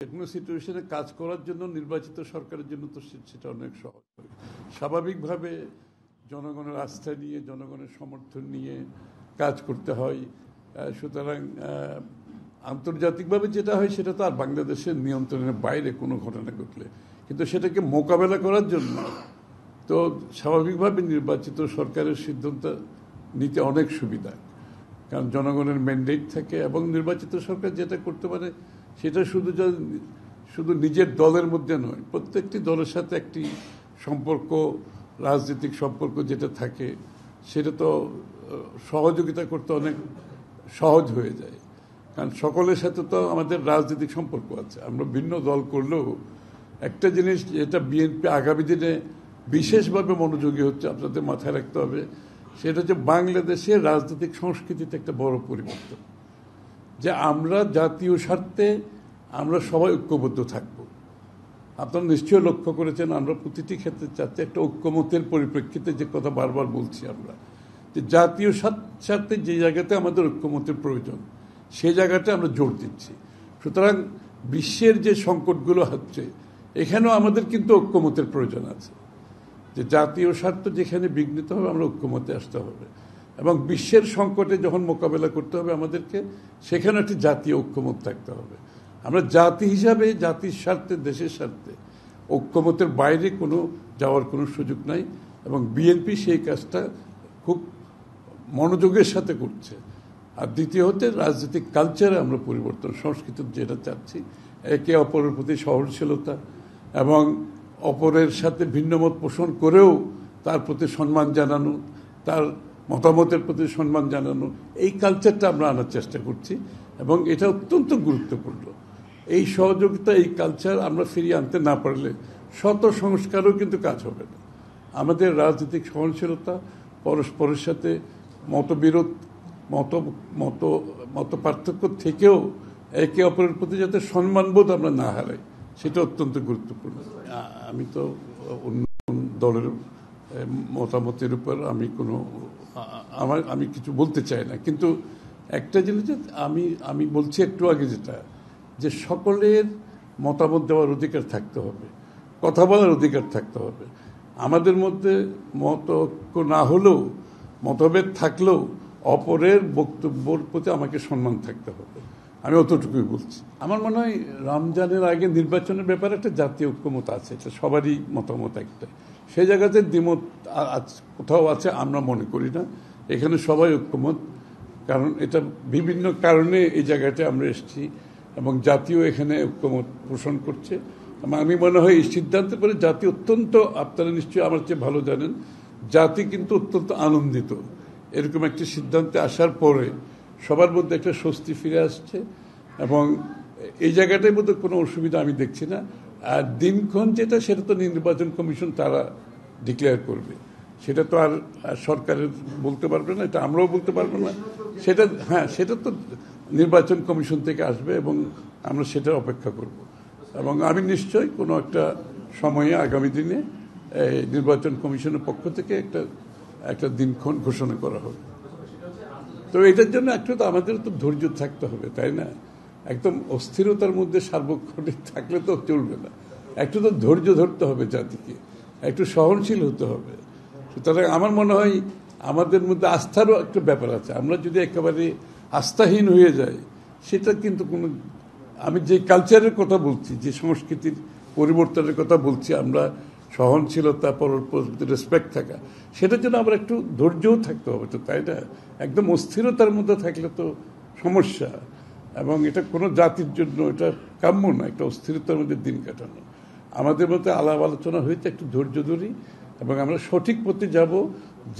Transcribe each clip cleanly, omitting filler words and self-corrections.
যেকোনো সিচুয়েশনে কাজ করার জন্য নির্বাচিত সরকারের জন্য তো সেটা অনেক সহজ হবে। স্বাভাবিকভাবে জনগণের আস্থা নিয়ে, জনগণের সমর্থন নিয়ে কাজ করতে হয়। সুতরাং আন্তর্জাতিকভাবে যেটা হয় সেটা তো আর বাংলাদেশের নিয়ন্ত্রণের বাইরে কোনো ঘটনা ঘটলে, কিন্তু সেটাকে মোকাবেলা করার জন্য তো স্বাভাবিকভাবে নির্বাচিত সরকারের সিদ্ধান্ত নিতে অনেক সুবিধা, কারণ জনগণের ম্যান্ডেট থাকে এবং নির্বাচিত সরকার যেটা করতে পারে সেটা শুধু নিজের দলের মধ্যে নয়, প্রত্যেকটি দলের সাথে একটি সম্পর্ক, রাজনৈতিক সম্পর্ক যেটা থাকে সেটা তো সহযোগিতা করতে অনেক সহজ হয়ে যায়, কারণ সকলের সাথে তো আমাদের রাজনৈতিক সম্পর্ক আছে। আমরা ভিন্ন দল করলেও একটা জিনিস যেটা বিএনপি আগামী দিনে বিশেষভাবে মনোযোগী হচ্ছে, আপনাদের মাথায় রাখতে হবে, সেটা হচ্ছে বাংলাদেশের রাজনৈতিক সংস্কৃতিতে একটা বড় পরিবর্তন, যে আমরা জাতীয় স্বার্থে আমরা সবাই ঐক্যবদ্ধ থাকব। আপনারা নিশ্চয়ই লক্ষ্য করেছেন আমরা প্রতিটি ক্ষেত্রে চাচ্ছি একটা ঐক্যমতের পরিপ্রেক্ষিতে, যে কথা বারবার বলছি আমরা, যে জাতীয় স্বার্থে যে জায়গাতে আমাদের ঐক্যমতের প্রয়োজন সেই জায়গাতে আমরা জোর দিচ্ছি। সুতরাং বিশ্বের যে সংকটগুলো হচ্ছে এখানেও আমাদের কিন্তু ঐক্যমতের প্রয়োজন আছে, যে জাতীয় স্বার্থ যেখানে বিঘ্নিত হবে আমরা ঐক্যমতে আসতে হবে, এবং বিশ্বের সংকটে যখন মোকাবেলা করতে হবে আমাদেরকে সেখানে একটি জাতীয় ঐক্যমত থাকতে হবে। আমরা জাতি হিসাবে জাতির স্বার্থে, দেশের স্বার্থে ঐক্যমতের বাইরে যাওয়ার কোনো সুযোগ নাই, এবং বিএনপি সেই কাজটা খুব মনোযোগের সাথে করছে। আর দ্বিতীয় হচ্ছে রাজনৈতিক কালচারে আমরা পরিবর্তন, সংস্কৃতি যেটা চাচ্ছি, একে অপরের প্রতি সহনশীলতা এবং অপরের সাথে ভিন্নমত পোষণ করেও তার প্রতি সম্মান জানানো, তার মতামতের প্রতি সম্মান জানানো, এই কালচারটা আমরা আনার চেষ্টা করছি এবং এটা অত্যন্ত গুরুত্বপূর্ণ। এই সহযোগিতা, এই কালচার আমরা ফিরিয়ে আনতে না পারলে শত সংস্কারও কিন্তু কাজ হবে না। আমাদের রাজনৈতিক সহনশীলতা, পরস্পরের সাথে মতবিরোধ, মত পার্থক্য থেকেও একে অপরের প্রতি যাতে সম্মানবোধ আমরা না হারাই, সেটা অত্যন্ত গুরুত্বপূর্ণ। আমি তো অন্য দলের মতামতের উপর আমি কিছু বলতে চাই না, কিন্তু একটা জিনিস আমি বলছি একটু আগে যেটা, যে সকলের মতামত দেওয়ার অধিকার থাকতে হবে, কথা বলার অধিকার থাকতে হবে। আমাদের মধ্যে মতৈক্য না হলেও, মতভেদ থাকলেও অপরের বক্তব্যের প্রতি আমাকে সম্মান থাকতে হবে, আমি অতটুকুই বলছি। আমার মনে হয় রমজানের আগে নির্বাচনের ব্যাপারে একটা জাতীয় ঐক্যমত আছে, এটা সবারই মতামত একটা, সেই জায়গাতে দ্বিমত কোথাও আছে আমরা মনে করি না, এখানে সবাই ঐক্যমত, কারণ এটা বিভিন্ন কারণে এই জায়গাতে আমরা এসেছি এবং জাতীয় এখানে ঐক্যমত পোষণ করছে। আমি মনে হয় এই সিদ্ধান্তের পরে জাতি অত্যন্ত, আপনারা নিশ্চয়ই আমার চেয়ে ভালো জানেন, জাতি কিন্তু অত্যন্ত আনন্দিত এরকম একটি সিদ্ধান্তে আসার পরে। সবার মধ্যে একটা স্বস্তি ফিরে আসছে এবং এই জায়গাটার মধ্যে কোনো অসুবিধা আমি দেখছি না। আর দিনক্ষণ যেটা, সেটা তো নির্বাচন কমিশন তারা ডিক্লেয়ার করবে, সেটা তো আর সরকারের বলতে পারবে না, এটা আমরাও বলতে পারবো না। সেটা তো নির্বাচন কমিশন থেকে আসবে এবং আমরা সেটার অপেক্ষা করব, এবং আমি নিশ্চয়ই কোনো একটা সময়ে আগামী দিনে নির্বাচন কমিশনের পক্ষ থেকে একটা দিনক্ষণ ঘোষণা করা হবে। তো এটার জন্য একটু তো আমাদের তো ধৈর্য থাকতে হবে, তাই না? একদম অস্থিরতার মধ্যে সার্বক্ষণিক থাকলে তো চলবে না, একটু তো ধৈর্য ধরতে হবে, জাতিকে একটু সহনশীল হতে হবে। সুতরাং আমার মনে হয় আমাদের মধ্যে আস্থারও একটা ব্যাপার আছে। আমরা যদি একেবারে আস্থাহীন হয়ে যাই, সেটা কিন্তু কোনো, আমি যে কালচারের কথা বলছি, যে সংস্কৃতির পরিবর্তনের কথা বলছি, আমরা সহনশীলতা, পরস্পর রেসপেক্ট থাকা, সেটার জন্য আমরা একটু ধৈর্যও থাকতে হবে, তো তাই না? একদম অস্থিরতার মধ্যে থাকলে তো সমস্যা, এবং এটা কোনো জাতির জন্য এটা কাম্য না, একটা অস্থিরতার মধ্যে দিন কাটানো। আমাদের মধ্যে আলাপ আলোচনা হয়েছে, একটু ধৈর্য ধরি এবং আমরা সঠিক পথে যাব।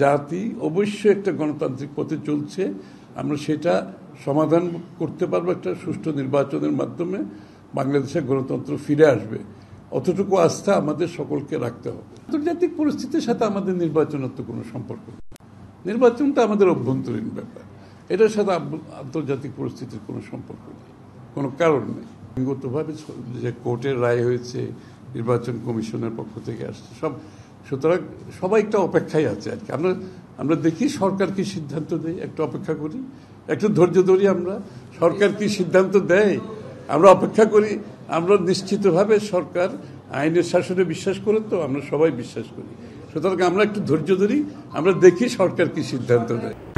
জাতি অবশ্যই একটা গণতান্ত্রিক পথে চলছে, আমরা সেটা সমাধান করতে পারবো একটা সুষ্ঠু নির্বাচনের মাধ্যমে। বাংলাদেশের গণতন্ত্র ফিরে আসবে, অতটুকু আস্থা আমাদের সকলকে রাখতে হবে। আন্তর্জাতিক পরিস্থিতির সাথে আমাদের নির্বাচনের তো কোনো সম্পর্ক নেই, নির্বাচনটা আমাদের অভ্যন্তরীণ ব্যাপার, এটার সাথে আন্তর্জাতিক পরিস্থিতির কোনো সম্পর্ক নেই, কোনো কারণ নেই। আইনগতভাবে যে কোর্টের রায় হয়েছে, নির্বাচন কমিশনের পক্ষ থেকে আসছে সব, সুতরাং সবাই একটা অপেক্ষায় আছে আর কি। আমরা দেখি সরকার কি সিদ্ধান্ত দেয়, একটু অপেক্ষা করি, একটু ধৈর্য ধরি আমরা। সরকার কি সিদ্ধান্ত দেয় আমরা অপেক্ষা করি, আমরা নিশ্চিতভাবে সরকার আইনের শাসনে বিশ্বাস করে, তো আমরা সবাই বিশ্বাস করি। সুতরাং আমরা একটু ধৈর্য ধরি, আমরা দেখি সরকার কি সিদ্ধান্ত নেয়।